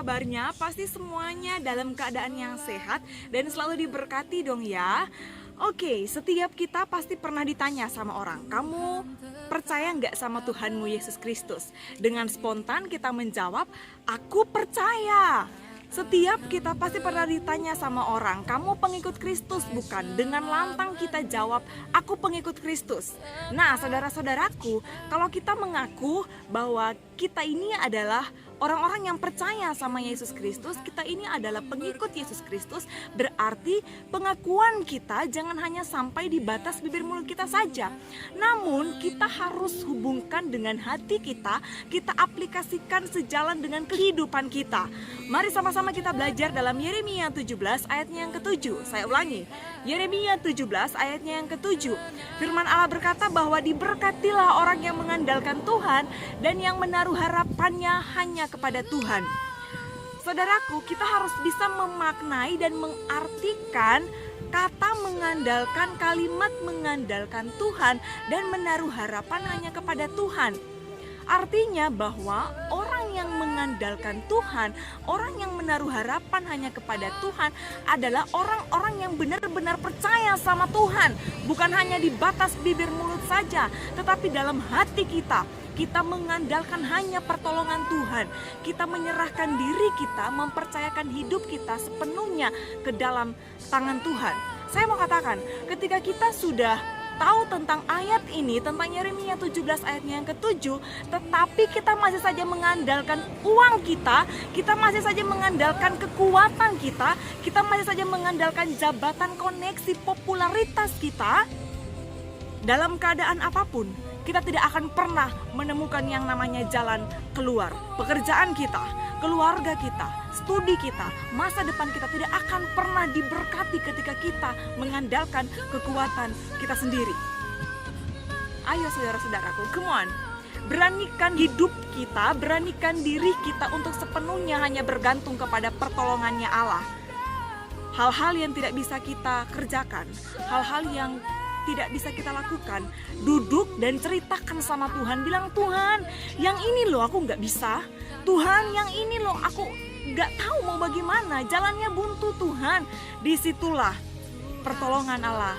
kabarnya? Pasti semuanya dalam keadaan yang sehat dan selalu diberkati dong ya. Oke, setiap kita pasti pernah ditanya sama orang, kamu percaya nggak sama Tuhanmu Yesus Kristus? Dengan spontan kita menjawab, aku percaya. Setiap kita pasti pernah ditanya sama orang, kamu pengikut Kristus bukan? Dengan lantang kita jawab, aku pengikut Kristus. Nah, saudara-saudaraku, kalau kita mengaku bahwa kita ini adalah orang-orang yang percaya sama Yesus Kristus, kita ini adalah pengikut Yesus Kristus, berarti pengakuan kita jangan hanya sampai di batas bibir mulut kita saja. Namun kita harus hubungkan dengan hati kita aplikasikan sejalan dengan kehidupan kita. Mari sama-sama kita belajar dalam Yeremia 17 ayatnya yang ke-7. Saya ulangi, Yeremia 17 ayatnya yang ke-7. Firman Allah berkata bahwa diberkatilah orang yang mengandalkan Tuhan dan yang menaruh harapannya hanya kepada Tuhan. Saudaraku, kita harus bisa memaknai dan mengartikan kata mengandalkan, kalimat mengandalkan Tuhan dan menaruh harapan hanya kepada Tuhan. Artinya bahwa orang yang mengandalkan Tuhan, orang yang menaruh harapan hanya kepada Tuhan adalah orang-orang yang benar-benar percaya sama Tuhan. Bukan hanya di batas bibir mulut saja, tetapi dalam hati kita. Kita mengandalkan hanya pertolongan Tuhan. Kita menyerahkan diri kita, mempercayakan hidup kita sepenuhnya ke dalam tangan Tuhan. Saya mau katakan, ketika kita sudah tahu tentang ayat ini, tentang Yeremia 17 ayatnya yang ke-7, tetapi kita masih saja mengandalkan uang kita masih saja mengandalkan kekuatan kita masih saja mengandalkan jabatan, koneksi, popularitas kita, dalam keadaan apapun, kita tidak akan pernah menemukan yang namanya jalan keluar. Pekerjaan kita, keluarga kita, studi kita, masa depan kita tidak akan pernah diberkati ketika kita mengandalkan kekuatan kita sendiri. Ayo saudara-saudaraku, come on. Beranikan hidup kita, beranikan diri kita untuk sepenuhnya hanya bergantung kepada pertolongannya Allah. Hal-hal yang tidak bisa kita kerjakan, hal-hal yang tidak bisa kita lakukan, duduk dan ceritakan sama Tuhan. Bilang, Tuhan, yang ini loh aku gak bisa. Tuhan, yang ini loh aku gak tahu mau bagaimana, jalannya buntu Tuhan. Disitulah pertolongan Allah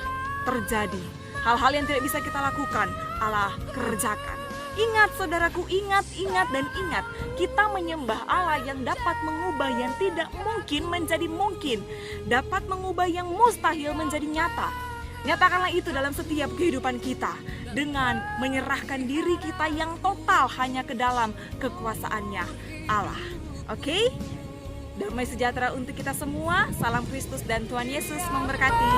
terjadi. Hal-hal yang tidak bisa kita lakukan, Allah kerjakan. Ingat saudaraku, ingat dan ingat, kita menyembah Allah yang dapat mengubah yang tidak mungkin menjadi mungkin, dapat mengubah yang mustahil menjadi nyata. Nyatakanlah itu dalam setiap kehidupan kita dengan menyerahkan diri kita yang total hanya ke dalam kekuasaannya Allah. Oke? Damai sejahtera untuk kita semua. Salam Kristus dan Tuhan Yesus memberkati.